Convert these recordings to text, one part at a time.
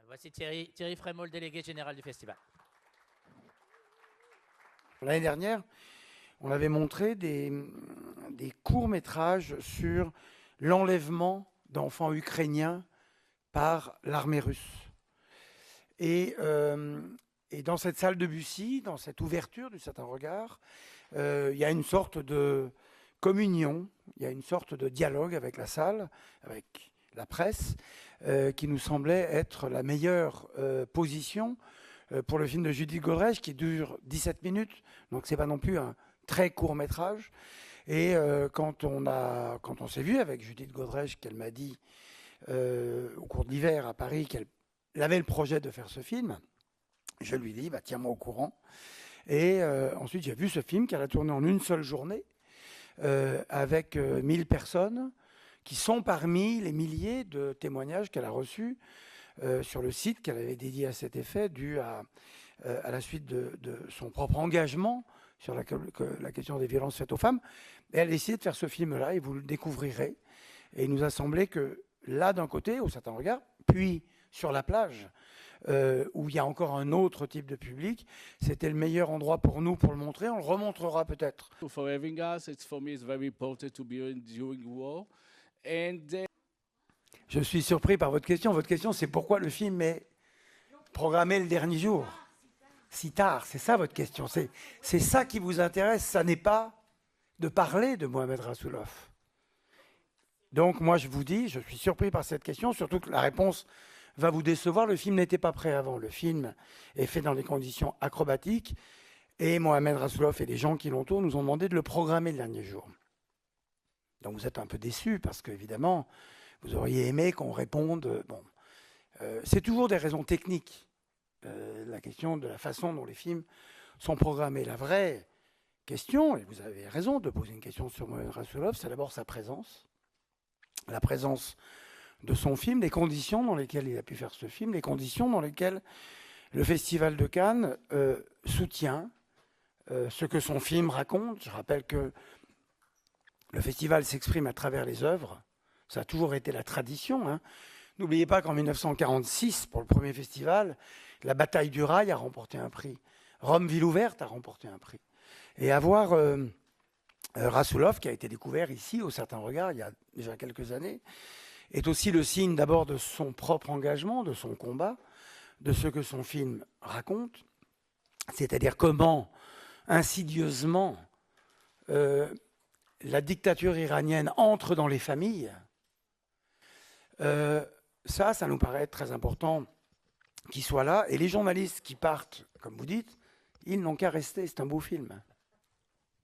Voici Thierry Frémaux, délégué général du festival. L'année dernière, on avait montré des courts-métrages sur l'enlèvement d'enfants ukrainiens par l'armée russe. Et dans cette salle de Bussy, dans cette ouverture du Certain Regard, il y a une sorte de communion, il y a une sorte de dialogue avec la salle, avec la presse, qui nous semblait être la meilleure position pour le film de Judith Godrèche, qui dure 17 minutes, donc c'est pas non plus un très court métrage. Et quand on s'est vu avec Judith Godrèche, qu'elle m'a dit au cours de l'hiver à Paris qu'elle avait le projet de faire ce film, je lui dis bah, tiens-moi au courant. Et ensuite j'ai vu ce film qu'elle a tourné en une seule journée avec 1000 personnes qui sont parmi les milliers de témoignages qu'elle a reçus sur le site qu'elle avait dédié à cet effet, dû à la suite de son propre engagement sur la question des violences faites aux femmes. Et elle a décidé de faire ce film-là, et vous le découvrirez. Et il nous a semblé que là, d'un côté, au Certain Regard, puis sur la plage, où il y a encore un autre type de public, c'était le meilleur endroit pour nous pour le montrer. On le remontrera peut-être. For having us, for me, it's very important to be here during war. Je suis surpris par votre question. Votre question, c'est pourquoi le film est programmé le dernier jour. Si tard, c'est ça votre question. C'est ça qui vous intéresse. Ça n'est pas de parler de Mohamed Rassoulov. Donc moi, je vous dis, je suis surpris par cette question, surtout que la réponse va vous décevoir. Le film n'était pas prêt avant. Le film est fait dans des conditions acrobatiques. Et Mohamed Rassoulov et les gens qui l'entourent nous ont demandé de le programmer le dernier jour. Donc vous êtes un peu déçus parce qu'évidemment, vous auriez aimé qu'on réponde. Bon, c'est toujours des raisons techniques. La question de la façon dont les films sont programmés. La vraie question, et vous avez raison de poser une question sur Mohamed Rassoulov, c'est d'abord sa présence. La présence de son film, les conditions dans lesquelles il a pu faire ce film, les conditions dans lesquelles le Festival de Cannes soutient ce que son film raconte. Je rappelle que le festival s'exprime à travers les œuvres. Ça a toujours été la tradition. Hein. N'oubliez pas qu'en 1946, pour le premier festival, la Bataille du Rail a remporté un prix. Rome, ville ouverte, a remporté un prix. Et avoir Rassoulov, qui a été découvert ici, au Certain Regard, il y a déjà quelques années, est aussi le signe d'abord de son propre engagement, de son combat, de ce que son film raconte, c'est-à-dire comment, insidieusement, la dictature iranienne entre dans les familles. Ça nous paraît très important qu'il soit là. Et les journalistes qui partent, comme vous dites, ils n'ont qu'à rester. C'est un beau film.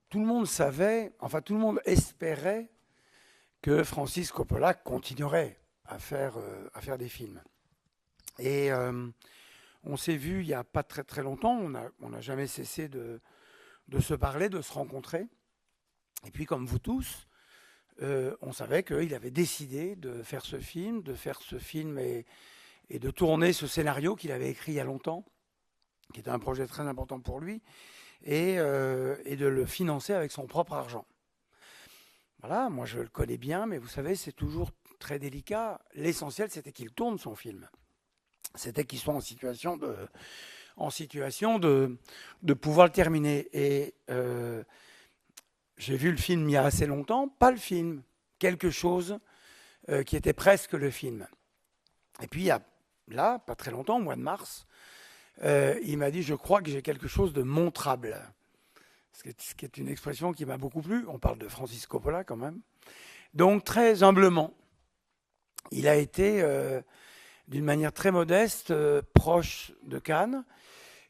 Tout le monde savait, enfin tout le monde espérait que Francis Coppola continuerait à faire des films. Et on s'est vu il n'y a pas très très longtemps. On n'a jamais cessé de se parler, de se rencontrer. Et puis comme vous tous, on savait qu'il avait décidé de faire ce film et de tourner ce scénario qu'il avait écrit il y a longtemps, qui était un projet très important pour lui, et de le financer avec son propre argent. Voilà, moi je le connais bien, mais vous savez, c'est toujours très délicat. L'essentiel, c'était qu'il tourne son film. C'était qu'il soit en situation de pouvoir le terminer. Et j'ai vu le film il y a assez longtemps, pas le film, quelque chose qui était presque le film. Et puis, il y a là, pas très longtemps, au mois de mars, il m'a dit « Je crois que j'ai quelque chose de montrable ». Ce qui est une expression qui m'a beaucoup plu. On parle de Francis Coppola quand même. Donc, très humblement, il a été, d'une manière très modeste, proche de Cannes.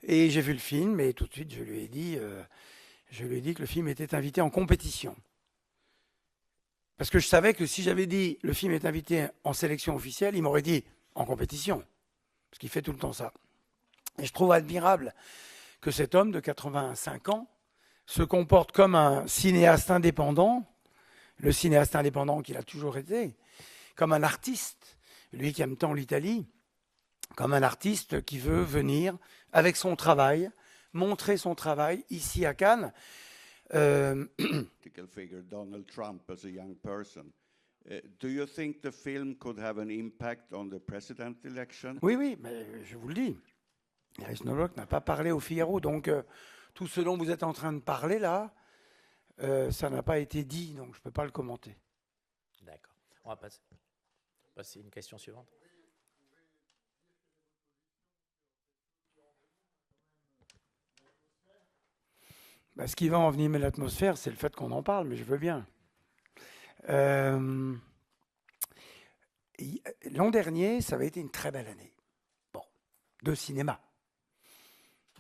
Et j'ai vu le film et tout de suite, je lui ai dit que le film était invité en compétition. Parce que je savais que si j'avais dit le film est invité en sélection officielle, il m'aurait dit en compétition. Parce qu'il fait tout le temps ça. Et je trouve admirable que cet homme de 85 ans se comporte comme un cinéaste indépendant, le cinéaste indépendant qu'il a toujours été, comme un artiste, lui qui aime tant l'Italie, comme un artiste qui veut venir avec son travail, montrer son travail ici à Cannes. Figure Donald Trump as a young person Do you think the film could have an impact on the president election? Oui, oui, mais je vous le dis. Iris Knobloch n'a pas parlé au Figaro, donc tout ce dont vous êtes en train de parler là, ça n'a pas été dit, donc je ne peux pas le commenter. D'accord. On va passer à une question suivante. Bah, ce qui va envenimer l'atmosphère, c'est le fait qu'on en parle, mais je veux bien. L'an dernier, ça avait été une très belle année. Bon, de cinéma.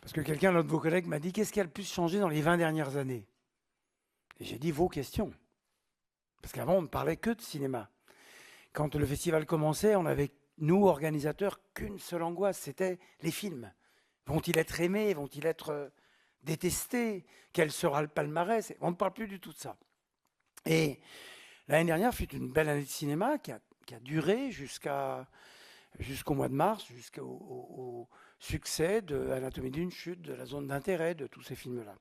Parce que l'un de vos collègues m'a dit « Qu'est-ce qui a le plus changé dans les 20 dernières années ?» Et j'ai dit « Vos questions ». Parce qu'avant, on ne parlait que de cinéma. Quand le festival commençait, on avait, nous, organisateurs, qu'une seule angoisse, c'était les films. Vont-ils être aimés? Vont-ils être détestés? Quel sera le palmarès? On ne parle plus du tout de ça. Et l'année dernière fut une belle année de cinéma qui a duré jusqu'au mois de mars, jusqu'au succès de Anatomie d'une chute, de La zone d'intérêt, de tous ces films-là.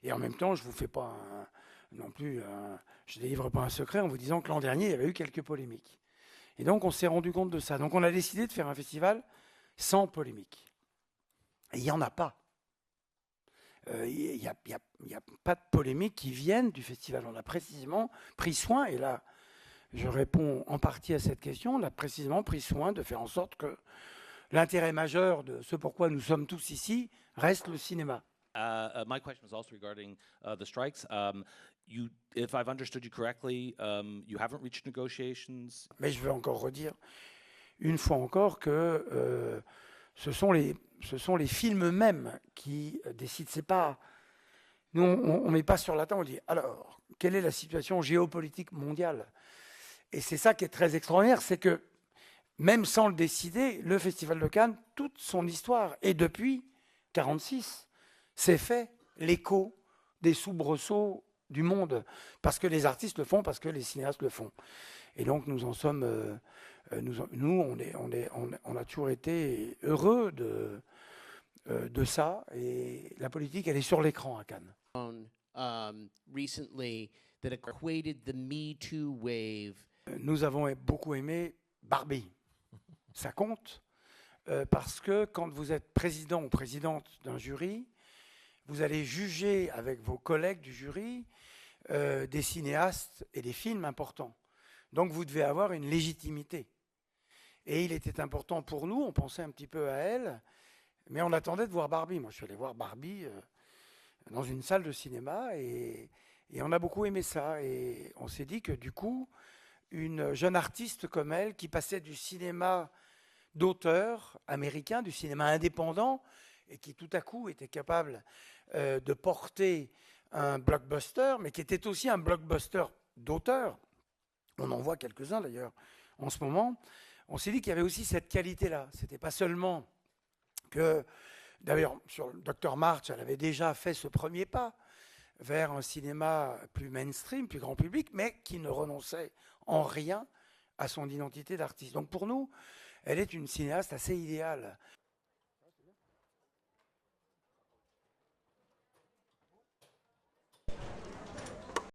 Et en même temps, je ne vous fais pas je ne délivre pas un secret en vous disant que l'an dernier, il y avait eu quelques polémiques. Et donc, on s'est rendu compte de ça. Donc, on a décidé de faire un festival sans polémique. Et il n'y en a pas. Il n'y a pas de polémiques qui viennent du festival. On a précisément pris soin, et là, je réponds en partie à cette question, on a précisément pris soin de faire en sorte que l'intérêt majeur de ce pourquoi nous sommes tous ici reste le cinéma. My question is also regarding the strikes. If I've understood you correctly, you haven't reached negotiations. Mais je veux encore redire une fois encore que ce sont les films eux-mêmes qui décident. C'est pas, nous, on ne met pas sur la table, on dit alors, quelle est la situation géopolitique mondiale? Et c'est ça qui est très extraordinaire, c'est que même sans le décider, le Festival de Cannes, toute son histoire, et depuis 1946, c'est fait l'écho des soubresauts du monde, parce que les artistes le font, parce que les cinéastes le font. Et donc nous en sommes, on a toujours été heureux de ça, et la politique, elle est sur l'écran à Cannes. Recently, that equated the Me Too wave. Nous avons beaucoup aimé Barbie. Ça compte, parce que quand vous êtes président ou présidente d'un jury, vous allez juger avec vos collègues du jury des cinéastes et des films importants. Donc vous devez avoir une légitimité. Et il était important pour nous, on pensait un petit peu à elle, mais on attendait de voir Barbie. Moi, je suis allé voir Barbie dans une salle de cinéma et on a beaucoup aimé ça. Et on s'est dit que du coup, une jeune artiste comme elle, qui passait du cinéma d'auteur américain, du cinéma indépendant, et qui tout à coup était capable de porter un blockbuster, mais qui était aussi un blockbuster d'auteur. On en voit quelques-uns d'ailleurs en ce moment. On s'est dit qu'il y avait aussi cette qualité-là. C'était pas seulement que, d'ailleurs, sur Dr March, elle avait déjà fait ce premier pas vers un cinéma plus mainstream, plus grand public, mais qui ne renonçait en rien à son identité d'artiste. Donc pour nous, elle est une cinéaste assez idéale.